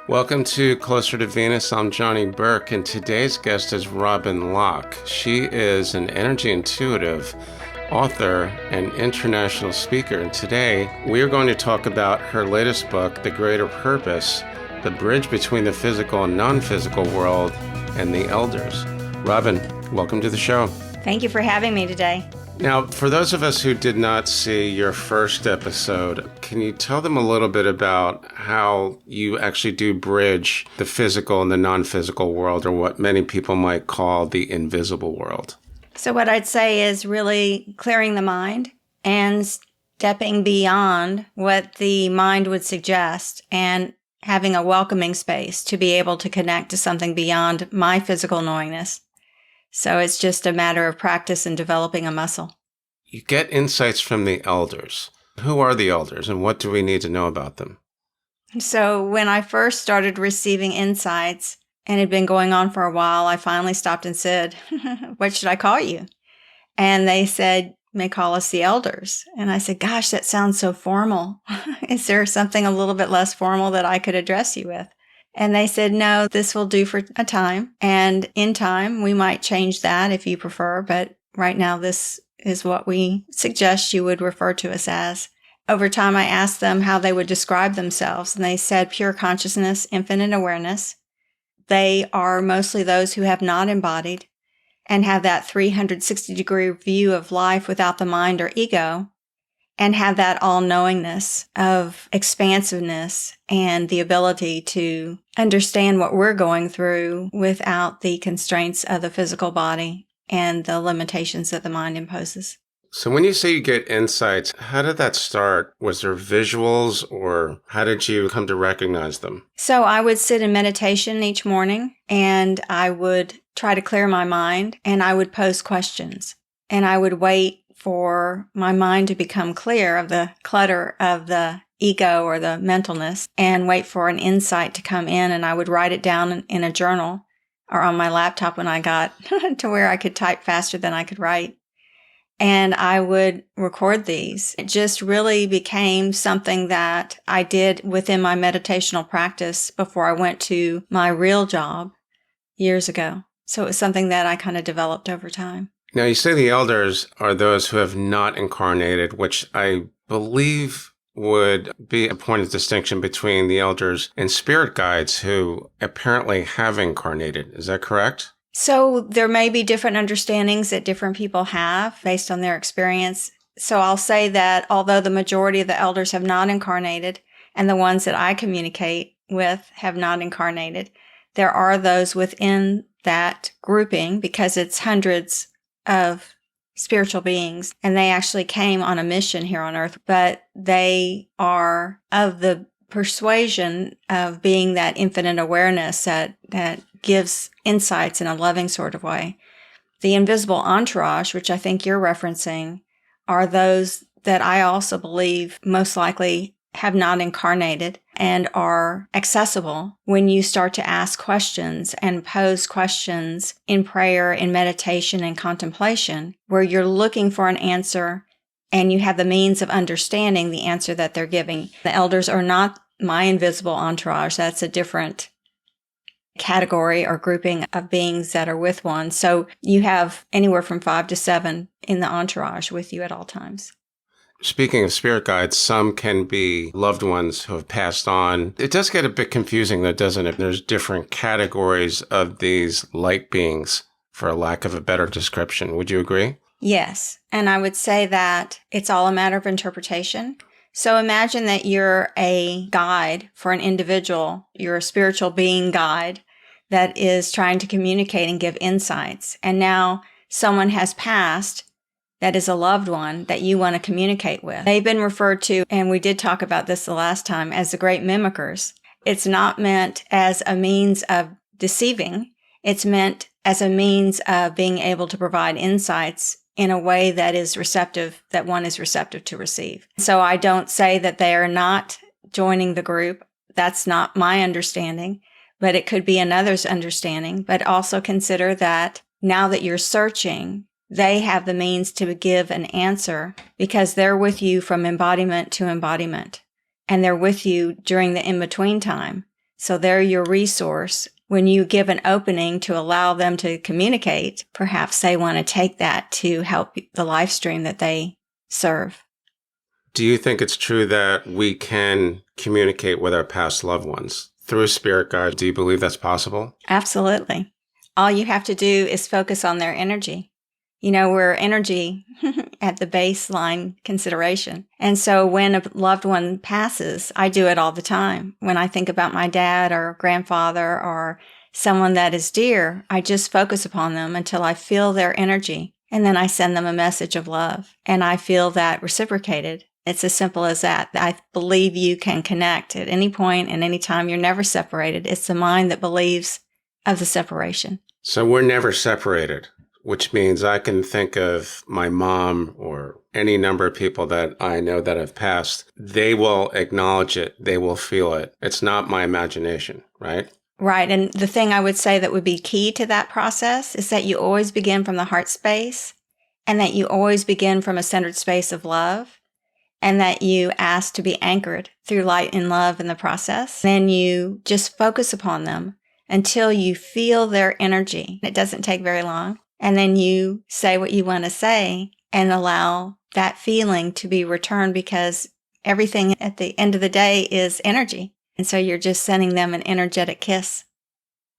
Welcome to Closer to Venus. I'm Johnny Burke, and today's guest is Robyn Locke. She is an energy intuitive, author, and international speaker. And today, we are going to talk about her latest book, The Greater Purpose, The Bridge Between the Physical and Non-Physical World, and the Elders. Robyn, welcome to the show. Thank you for having me today. Now, for those of us who did not see your first episode, can you tell them a little bit about how you actually do bridge the physical and the non-physical world, or what many people might call the invisible world? So what I'd say is really clearing the mind and stepping beyond what the mind would suggest and having a welcoming space to be able to connect to something beyond my physical knowingness. So it's just a matter of practice and developing a muscle. You get insights from the elders. Who are the elders, and what do we need to know about them? So when I first started receiving insights, and it had been going on for a while, I finally stopped and said, what should I call you? And they said, you may call us the elders. And I said, gosh, that sounds so formal. Is there something a little bit less formal that I could address you with? And they said, no, this will do for a time. And in time, we might change that if you prefer. But right now, this is what we suggest you would refer to us as. Over time, I asked them how they would describe themselves. And they said pure consciousness, infinite awareness. They are mostly those who have not embodied and have that 360-degree view of life without the mind or ego, and have that all-knowingness of expansiveness and the ability to understand what we're going through without the constraints of the physical body and the limitations that the mind imposes. So when you say you get insights, how did that start? Was there visuals, or how did you come to recognize them? So I would sit in meditation each morning, and I would try to clear my mind, and I would pose questions, and I would wait for my mind to become clear of the clutter of the ego or the mentalness, and wait for an insight to come in, and I would write it down in a journal or on my laptop when I got to where I could type faster than I could write. And I would record these. It just really became something that I did within my meditational practice before I went to my real job years ago. So it was something that I kind of developed over time. Now, you say the elders are those who have not incarnated, which I believe would be a point of distinction between the elders and spirit guides who apparently have incarnated. Is that correct? So there may be different understandings that different people have based on their experience. So I'll say that although the majority of the elders have not incarnated, and the ones that I communicate with have not incarnated, there are those within that grouping, because it's hundreds of spiritual beings, and they actually came on a mission here on earth, but they are of the persuasion of being that infinite awareness that gives insights in a loving sort of way. The invisible entourage, which I think you're referencing, are those that I also believe most likely have not incarnated and are accessible when you start to ask questions and pose questions in prayer, in meditation, and contemplation, where you're looking for an answer and you have the means of understanding the answer that they're giving. The elders are not my invisible entourage. That's a different category or grouping of beings that are with one. So you have anywhere from 5 to 7 in the entourage with you at all times. Speaking of spirit guides, some can be loved ones who have passed on. It does get a bit confusing, though, doesn't it? There's different categories of these light beings, for a lack of a better description. Would you agree? Yes. And I would say that it's all a matter of interpretation. So imagine that you're a guide for an individual. You're a spiritual being guide that is trying to communicate and give insights. And now someone has passed that is a loved one that you want to communicate with. They've been referred to, and we did talk about this the last time, as the great mimickers. It's not meant as a means of deceiving. It's meant as a means of being able to provide insights in a way that is receptive, that one is receptive to receive. So I don't say that they are not joining the group. That's not my understanding, but it could be another's understanding. But also consider that now that you're searching, they have the means to give an answer because they're with you from embodiment to embodiment. And they're with you during the in-between time. So they're your resource. When you give an opening to allow them to communicate, perhaps they want to take that to help the life stream that they serve. Do you think it's true that we can communicate with our past loved ones through spirit guides? Do you believe that's possible? Absolutely. All you have to do is focus on their energy. We're energy at the baseline consideration. And so when a loved one passes, I do it all the time. When I think about my dad or grandfather or someone that is dear, I just focus upon them until I feel their energy. And then I send them a message of love. And I feel that reciprocated. It's as simple as that. I believe you can connect at any point and any time. You're never separated. It's the mind that believes of the separation. So we're never separated, which means I can think of my mom or any number of people that I know that have passed. They will acknowledge it. They will feel it. It's not my imagination, right? Right. And the thing I would say that would be key to that process is that you always begin from the heart space and that you always begin from a centered space of love. And that you ask to be anchored through light and love in the process. Then you just focus upon them until you feel their energy. It doesn't take very long. And then you say what you want to say and allow that feeling to be returned, because everything at the end of the day is energy. And so you're just sending them an energetic kiss.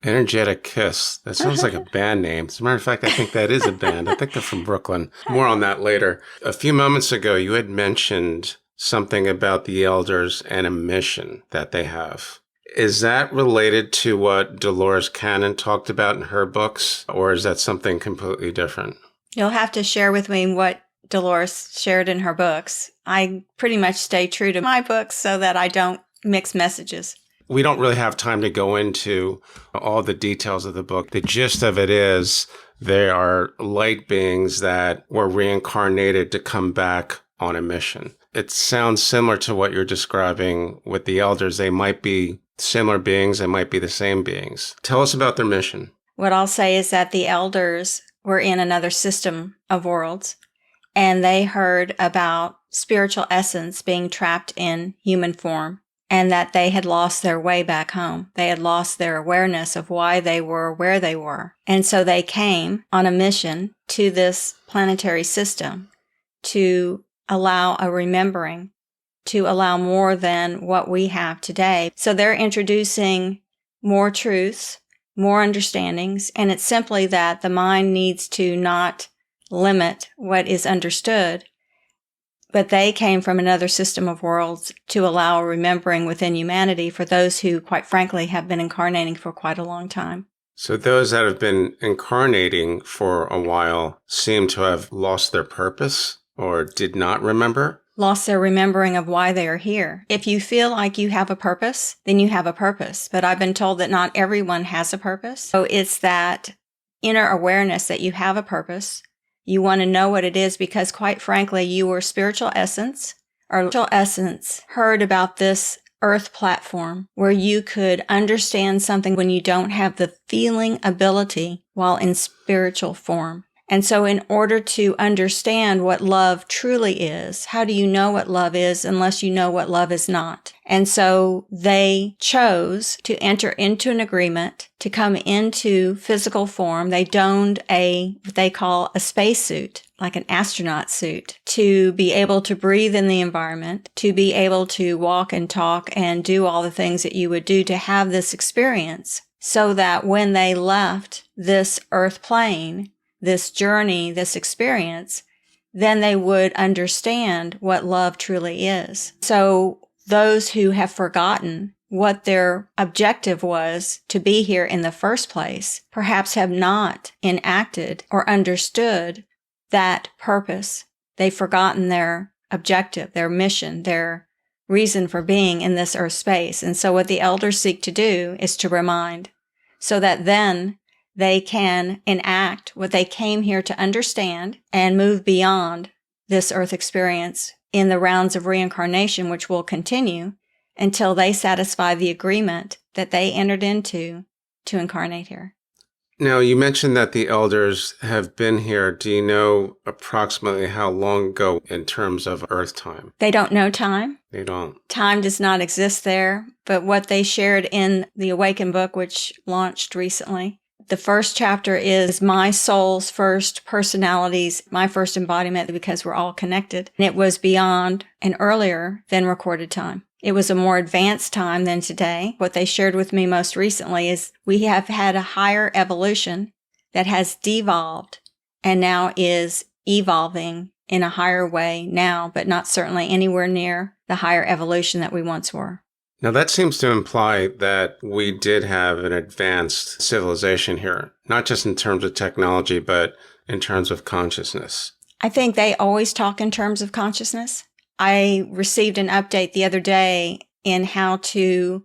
Energetic Kiss. That sounds like a band name. As a matter of fact, I think that is a band. I think they're from Brooklyn. More on that later. A few moments ago, you had mentioned something about the elders and a mission that they have. Is that related to what Dolores Cannon talked about in her books, or is that something completely different? You'll have to share with me what Dolores shared in her books. I pretty much stay true to my books so that I don't mix messages. We don't really have time to go into all the details of the book. The gist of it is they are light beings that were reincarnated to come back on a mission. It sounds similar to what you're describing with the elders. They might be similar beings. They might be the same beings. Tell us about their mission. What I'll say is that the elders were in another system of worlds, and they heard about spiritual essence being trapped in human form, and that they had lost their way back home. They had lost their awareness of why they were where they were. And so they came on a mission to this planetary system to allow a remembering, to allow more than what we have today. So they're introducing more truths, more understandings, and it's simply that the mind needs to not limit what is understood. But they came from another system of worlds to allow a remembering within humanity for those who, quite frankly, have been incarnating for quite a long time. So those that have been incarnating for a while seem to have lost their purpose or did not remember? Lost their remembering of why they are here. If you feel like you have a purpose, then you have a purpose. But I've been told that not everyone has a purpose. So it's that inner awareness that you have a purpose. You want to know what it is because, quite frankly, you were spiritual essence, or spiritual essence heard about this earth platform where you could understand something when you don't have the feeling ability while in spiritual form. And so in order to understand what love truly is, how do you know what love is unless you know what love is not? And so they chose to enter into an agreement to come into physical form. They donned what they call a spacesuit, like an astronaut suit, to be able to breathe in the environment, to be able to walk and talk and do all the things that you would do to have this experience, so that when they left this earth plane, this journey, this experience, then they would understand what love truly is. So those who have forgotten what their objective was to be here in the first place, perhaps have not enacted or understood that purpose. They've forgotten their objective, their mission, their reason for being in this earth space. And so what the elders seek to do is to remind, so that then they can enact what they came here to understand and move beyond this earth experience in the rounds of reincarnation, which will continue until they satisfy the agreement that they entered into to incarnate here. Now, you mentioned that the elders have been here. Do you know approximately how long ago in terms of Earth time? They don't know time. They don't. Time does not exist there, but what they shared in the Awaken book, which launched recently, the first chapter is my soul's first personalities, my first embodiment, because we're all connected. And it was beyond and earlier than recorded time. It was a more advanced time than today. What they shared with me most recently is we have had a higher evolution that has devolved and now is evolving in a higher way now, but not certainly anywhere near the higher evolution that we once were. Now, that seems to imply that we did have an advanced civilization here, not just in terms of technology, but in terms of consciousness. I think they always talk in terms of consciousness. I received an update the other day in how to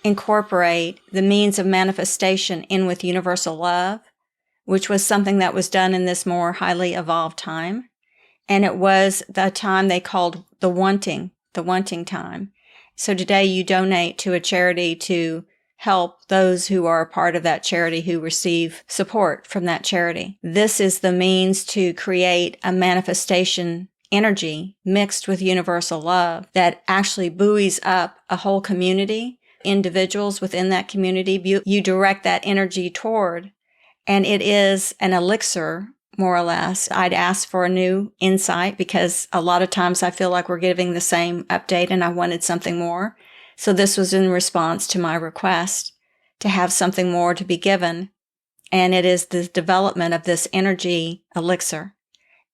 incorporate the means of manifestation in with universal love, which was something that was done in this more highly evolved time. And it was the time they called the wanting time. So today you donate to a charity to help those who are a part of that charity who receive support from that charity. This is the means to create a manifestation energy mixed with universal love that actually buoys up a whole community, individuals within that community. You direct that energy toward, and it is an elixir, more or less. I'd ask for a new insight because a lot of times I feel like we're giving the same update and I wanted something more. So this was in response to my request to have something more to be given. And it is the development of this energy elixir.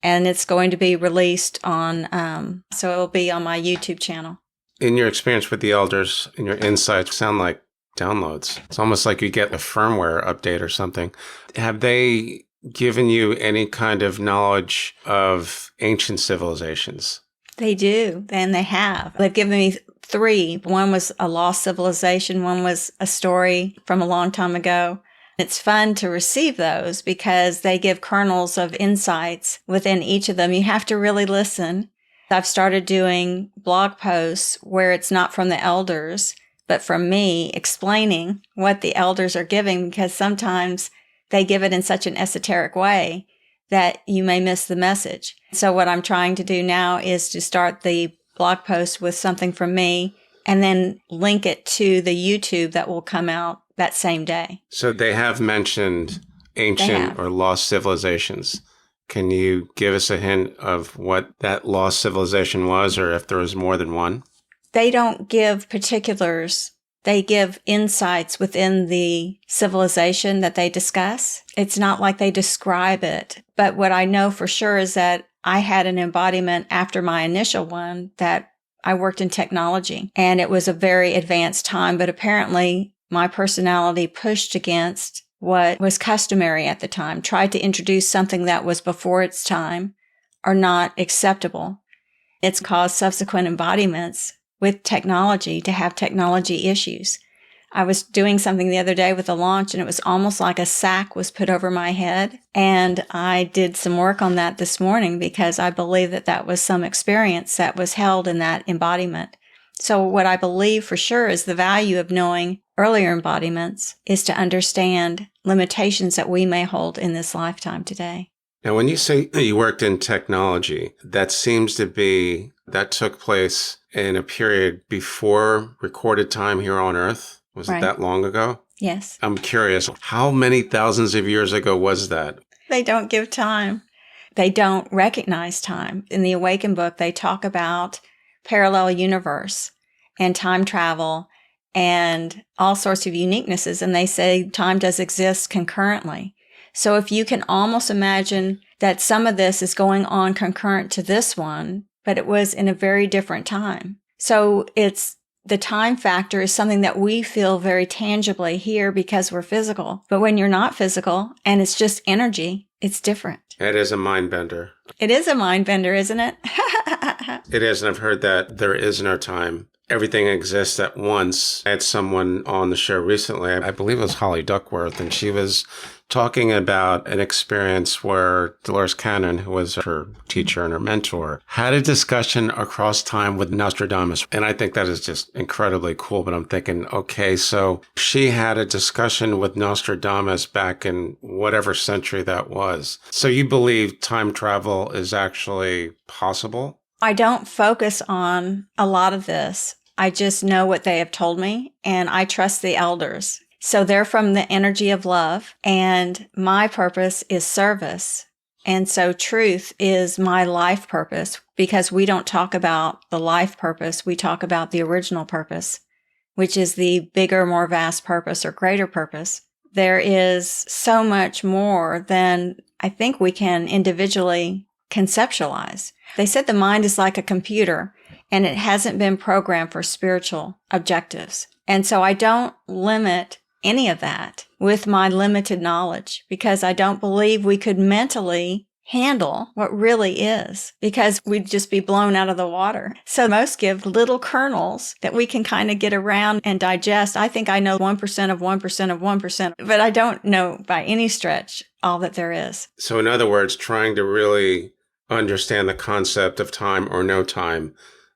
And it's going to be released on, so it'll be on my YouTube channel. In your experience with the elders and your insights sound like downloads. It's almost like you get a firmware update or something. Have they given you any kind of knowledge of ancient civilizations? They do, and they have. They've given me 3. One was a lost civilization. One was a story from a long time ago. It's fun to receive those because they give kernels of insights within each of them. You have to really listen. I've started doing blog posts where it's not from the elders, but from me explaining what the elders are giving, because sometimes they give it in such an esoteric way that you may miss the message. So what I'm trying to do now is to start the blog post with something from me and then link it to the YouTube that will come out that same day. So they have mentioned ancient or lost civilizations. Can you give us a hint of what that lost civilization was, or if there was more than one? They don't give particulars. They give insights within the civilization that they discuss. It's not like they describe it. But what I know for sure is that I had an embodiment after my initial one that I worked in technology, and it was a very advanced time. But apparently my personality pushed against what was customary at the time, tried to introduce something that was before its time or not acceptable. It's caused subsequent embodiments with technology to have technology issues. I was doing something the other day with a launch and it was almost like a sack was put over my head. And I did some work on that this morning because I believe that that was some experience that was held in that embodiment. So what I believe for sure is the value of knowing earlier embodiments is to understand limitations that we may hold in this lifetime today. Now, when you say you worked in technology, that seems to be, that took place in a period before recorded time here on Earth. Was it that long ago? Yes. I'm curious, how many thousands of years ago was that? They don't give time. They don't recognize time. In the Awaken book, they talk about parallel universe and time travel and all sorts of uniquenesses. And they say time does exist concurrently. So if you can almost imagine that some of this is going on concurrent to this one, but it was in a very different time. So it's the time factor is something that we feel very tangibly here because we're physical. But when you're not physical and it's just energy, it's different. It is a mind bender. It is a mind bender, isn't it? It is. And I've heard that there is no time everything exists at once. I had someone on the show recently, I believe it was Holly Duckworth, and she was talking about an experience where Dolores Cannon, who was her teacher and her mentor, had a discussion across time with Nostradamus. And I think that is just incredibly cool. But I'm thinking, okay, so she had a discussion with Nostradamus back in whatever century that was. So you believe time travel is actually possible? I don't focus on a lot of this. I just know what they have told me, and I trust the elders. So they're from the energy of love, and my purpose is service. And so truth is my life purpose, because we don't talk about the life purpose. We talk about the original purpose, which is the bigger, more vast purpose or greater purpose. There is so much more than I think we can individually conceptualize. They said the mind is like a computer, and it hasn't been programmed for spiritual objectives. And so I don't limit any of that with my limited knowledge, because I don't believe we could mentally handle what really is, because we'd just be blown out of the water. So most give little kernels that we can kind of get around and digest. I think I know 1% of 1% of 1%, but I don't know by any stretch all that there is. So in other words, trying to really understand the concept of time or no time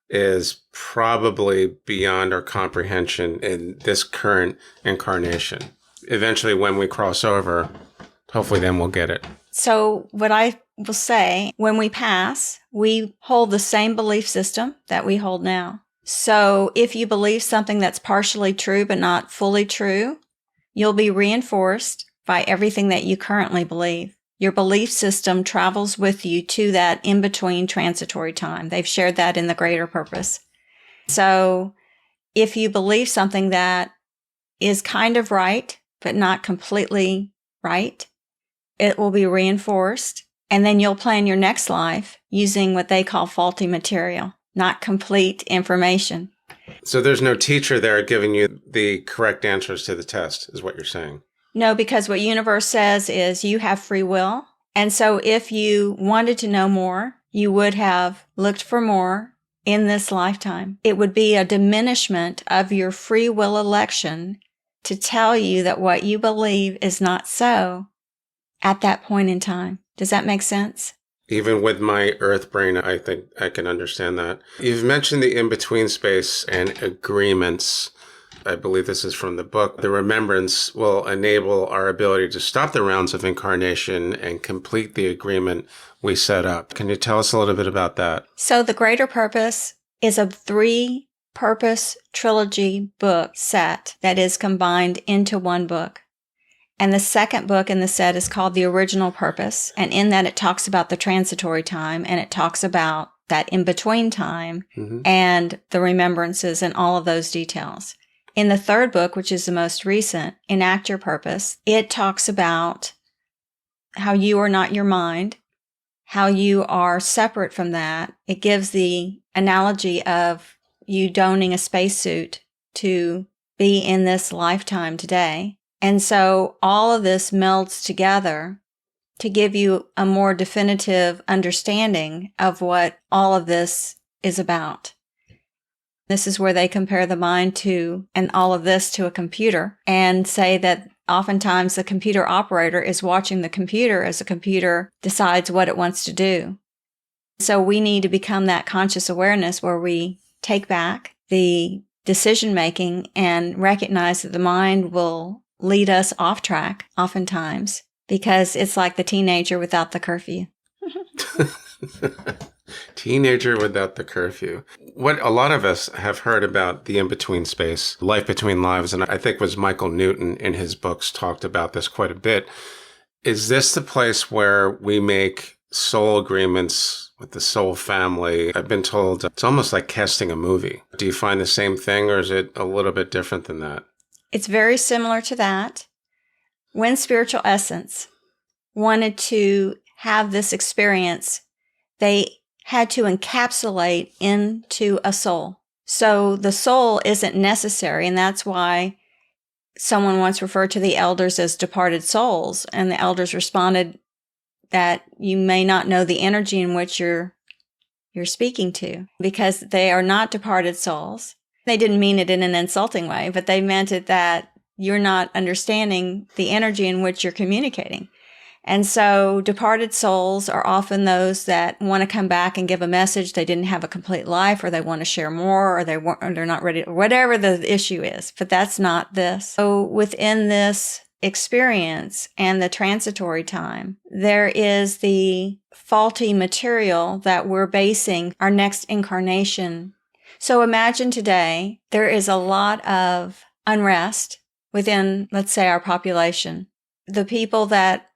is probably beyond our comprehension in this current incarnation. Eventually, when we cross over, hopefully then we'll get it. So what I will say, when we pass, we hold the same belief system that we hold now. So if you believe something that's partially true but not fully true, you'll be reinforced by everything that you currently believe. Your belief system travels with you to that in-between transitory time. They've shared that in the greater purpose. So if you believe something that is kind of right, but not completely right, it will be reinforced. And then you'll plan your next life using what they call faulty material, not complete information. So there's no teacher there giving you the correct answers to the test, is what you're saying. No, because what universe says is you have free will. And so if you wanted to know more, you would have looked for more in this lifetime. It would be a diminishment of your free will election to tell you that what you believe is not so at that point in time. Does that make sense? Even with my earth brain, I think I can understand that. You've mentioned the in-between space and agreements. I believe this is from the book. The remembrance will enable our ability to stop the rounds of incarnation and complete the agreement we set up. Can you tell us a little bit about that? So the greater purpose is a 3-purpose trilogy book set that is combined into one book. And the second book in the set is called The Original Purpose. And in that, it talks about the transitory time, and it talks about that in-between time and the remembrances and all of those details. In the third book, which is the most recent, Enact Your Purpose, it talks about how you are not your mind, how you are separate from that. It gives the analogy of you donning a spacesuit to be in this lifetime today. And so all of this melds together to give you a more definitive understanding of what all of this is about. This is where they compare the mind to, and all of this to, a computer, and say that oftentimes the computer operator is watching the computer as the computer decides what it wants to do. So we need to become that conscious awareness where we take back the decision making and recognize that the mind will lead us off track oftentimes, because it's like the teenager without the curfew. Teenager without the curfew. What a lot of us have heard about the in-between space, life between lives, and I think was Michael Newton in his books talked about this quite a bit. Is this the place where we make soul agreements with the soul family? I've been told it's almost like casting a movie. Do you find the same thing, or is it a little bit different than that? It's very similar to that. When Spiritual Essence wanted to have this experience, they had to encapsulate into a soul. So the soul isn't necessary, and that's why someone once referred to the elders as departed souls, and the elders responded that you may not know the energy in which you're speaking to, because they are not departed souls. They didn't mean it in an insulting way, but they meant it that you're not understanding the energy in which you're communicating. And so departed souls are often those that want to come back and give a message. They didn't have a complete life, or they want to share more, or they're not ready, whatever the issue is, but that's not this. So within this experience and the transitory time, there is the faulty material that we're basing our next incarnation. So imagine today, there is a lot of unrest within, let's say, our population. The people that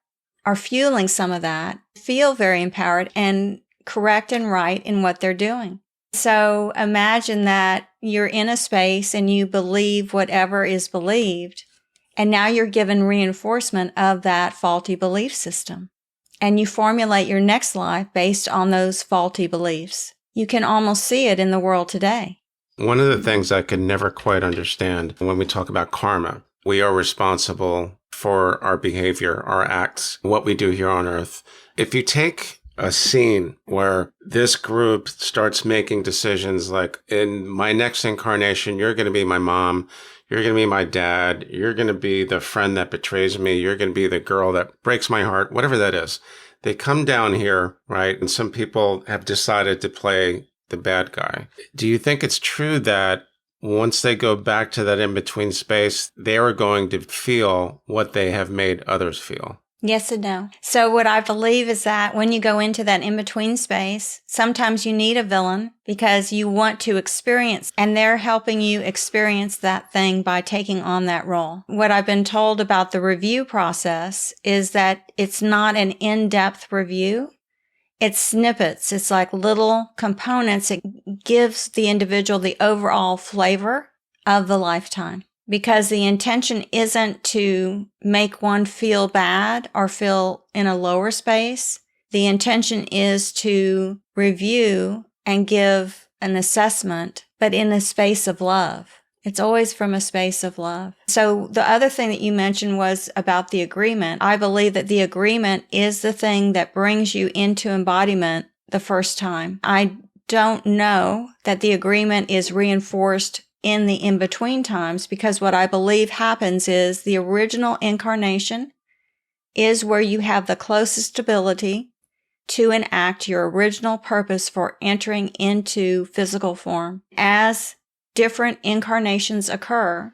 are fueling some of that feel very empowered and correct and right in what they're doing. So imagine that you're in a space and you believe whatever is believed, and now you're given reinforcement of that faulty belief system. And you formulate your next life based on those faulty beliefs. You can almost see it in the world today. One of the things I could never quite understand when we talk about karma, we are responsible for our behavior, our acts, what we do here on earth. If you take a scene where this group starts making decisions like, in my next incarnation, you're going to be my mom, you're going to be my dad, you're going to be the friend that betrays me, you're going to be the girl that breaks my heart, whatever that is. They come down here, right? And some people have decided to play the bad guy. Do you think it's true that once they go back to that in-between space, they are going to feel what they have made others feel? Yes and no. So what I believe is that when you go into that in-between space, sometimes you need a villain because you want to experience, and they're helping you experience that thing by taking on that role. What I've been told about the review process is that it's not an in-depth review. It's snippets. It's like little components. It gives the individual the overall flavor of the lifetime, because the intention isn't to make one feel bad or feel in a lower space. The intention is to review and give an assessment, but in a space of love. It's always from a space of love. So the other thing that you mentioned was about the agreement. I believe that the agreement is the thing that brings you into embodiment the first time. I don't know that the agreement is reinforced in the in-between times, because what I believe happens is the original incarnation is where you have the closest ability to enact your original purpose for entering into physical form. As different incarnations occur,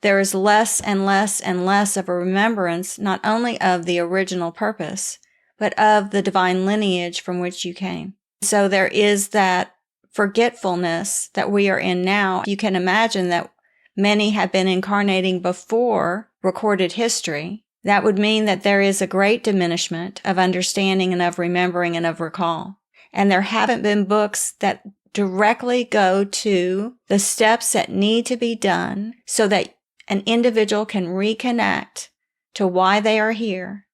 there is less and less and less of a remembrance, not only of the original purpose, but of the divine lineage from which you came. So there is that forgetfulness that we are in now. You can imagine that many have been incarnating before recorded history. That would mean that there is a great diminishment of understanding and of remembering and of recall. And there haven't been books that directly go to the steps that need to be done so that an individual can reconnect to why they are here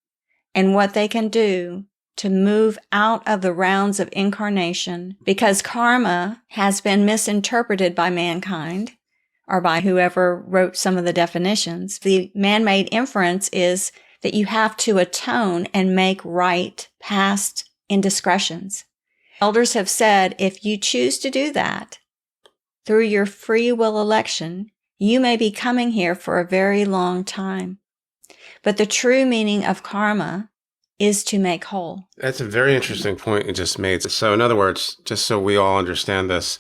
and what they can do to move out of the rounds of incarnation, because karma has been misinterpreted by mankind or by whoever wrote some of the definitions. The man-made inference is that you have to atone and make right past indiscretions. Elders have said, if you choose to do that through your free will election, you may be coming here for a very long time. But the true meaning of karma is to make whole. That's a very interesting point you just made. So in other words, just so we all understand this,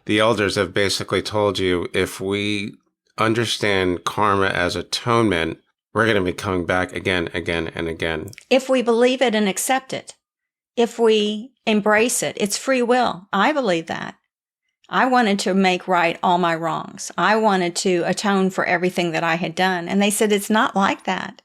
the elders have basically told you, if we understand karma as atonement, we're going to be coming back again, again, and again. If we believe it and accept it, if we embrace it, it's free will. I believe that. I wanted to make right all my wrongs. I wanted to atone for everything that I had done. And they said, it's not like that.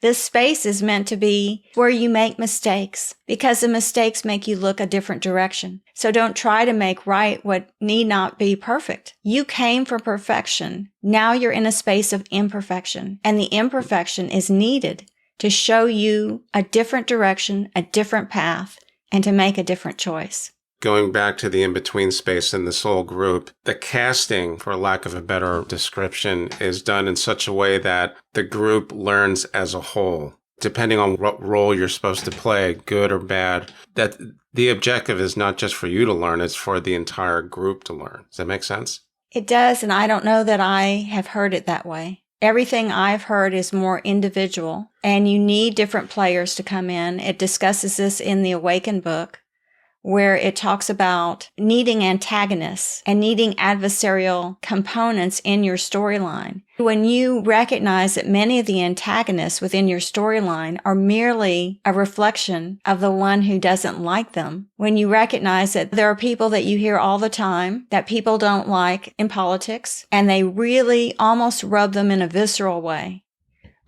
This space is meant to be where you make mistakes, because the mistakes make you look a different direction. So don't try to make right what need not be perfect. You came for perfection. Now you're in a space of imperfection, and the imperfection is needed to show you a different direction, a different path, and to make a different choice. Going back to the in-between space in the soul group, the casting, for lack of a better description, is done in such a way that the group learns as a whole, depending on what role you're supposed to play, good or bad. That the objective is not just for you to learn, it's for the entire group to learn. Does that make sense? It does, and I don't know that I have heard it that way. Everything I've heard is more individual, and you need different players to come in. It discusses this in the Awaken book, where it talks about needing antagonists and needing adversarial components in your storyline. When you recognize that many of the antagonists within your storyline are merely a reflection of the one who doesn't like them, when you recognize that there are people that you hear all the time that people don't like in politics, and they really almost rub them in a visceral way,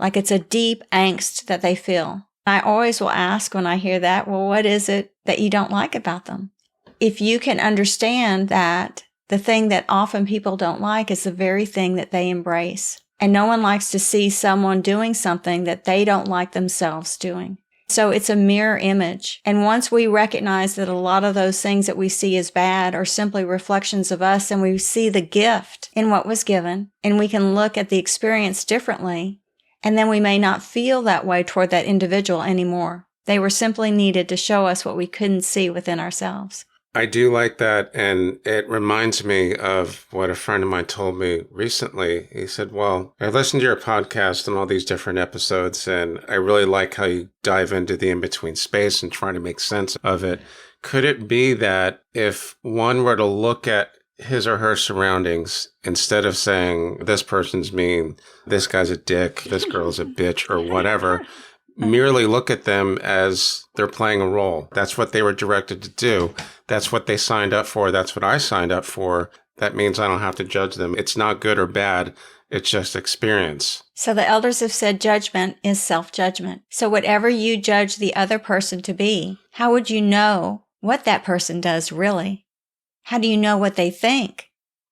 like it's a deep angst that they feel. I always will ask when I hear that, well, what is it that you don't like about them? If you can understand that the thing that often people don't like is the very thing that they embrace. And no one likes to see someone doing something that they don't like themselves doing. So it's a mirror image. And once we recognize that a lot of those things that we see as bad are simply reflections of us, and we see the gift in what was given, and we can look at the experience differently, and then we may not feel that way toward that individual anymore. They were simply needed to show us what we couldn't see within ourselves. I do like that, and it reminds me of what a friend of mine told me recently. He said, well, I listened to your podcast and all these different episodes, and I really like how you dive into the in-between space and try to make sense of it. Could it be that if one were to look at his or her surroundings, instead of saying, this person's mean, this guy's a dick, this girl's a bitch, or whatever, merely look at them as they're playing a role. That's what they were directed to do. That's what they signed up for. That's what I signed up for. That means I don't have to judge them. It's not good or bad. It's just experience. So the elders have said judgment is self-judgment. So whatever you judge the other person to be, how would you know what that person does really? How do you know what they think?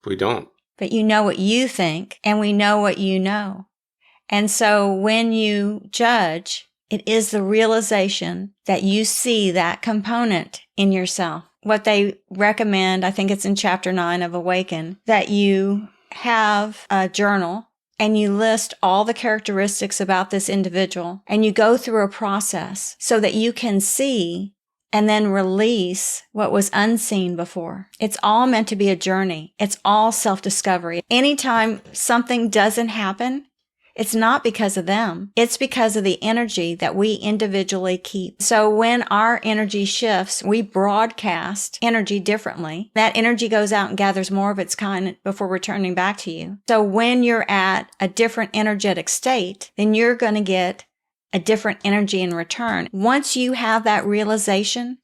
We don't. But you know what you think, and we know what you know. And so when you judge, it is the realization that you see that component in yourself. What they recommend, I think it's in chapter 9 of Awaken, that you have a journal and you list all the characteristics about this individual, and you go through a process so that you can see and then release what was unseen before. It's all meant to be a journey. It's all self-discovery. Anytime something doesn't happen, it's not because of them. It's because of the energy that we individually keep. So when our energy shifts, we broadcast energy differently. That energy goes out and gathers more of its kind before returning back to you. So when you're at a different energetic state, then you're going to get a different energy in return. Once you have that realization,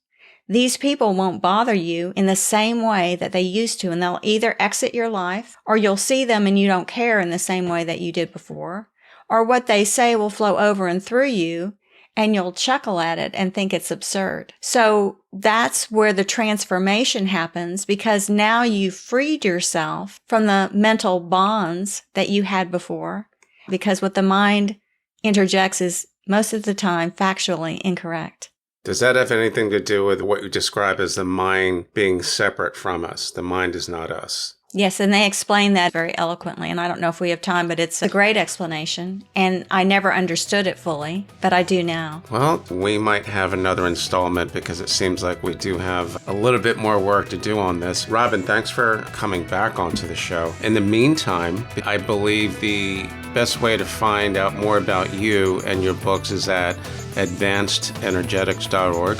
these people won't bother you in the same way that they used to, and they'll either exit your life, or you'll see them and you don't care in the same way that you did before, or what they say will flow over and through you, and you'll chuckle at it and think it's absurd. So that's where the transformation happens, because now you've freed yourself from the mental bonds that you had before, because what the mind interjects is most of the time factually incorrect. Does that have anything to do with what you describe as the mind being separate from us? The mind is not us. Yes, and they explain that very eloquently, and I don't know if we have time, but it's a great explanation, and I never understood it fully, but I do now. Well, we might have another installment because it seems like we do have a little bit more work to do on this. Robyn, thanks for coming back onto the show. In the meantime, I believe the best way to find out more about you and your books is at advancedenergetics.org.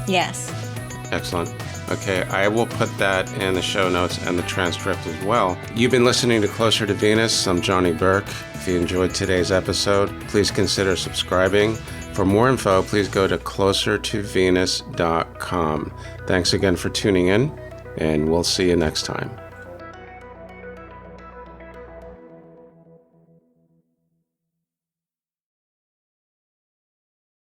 Yes. Excellent. Okay, I will put that in the show notes and the transcript as well. You've been listening to Closer to Venus. I'm Johnny Burke. If you enjoyed today's episode, please consider subscribing. For more info, please go to closertovenus.com. Thanks again for tuning in, and we'll see you next time.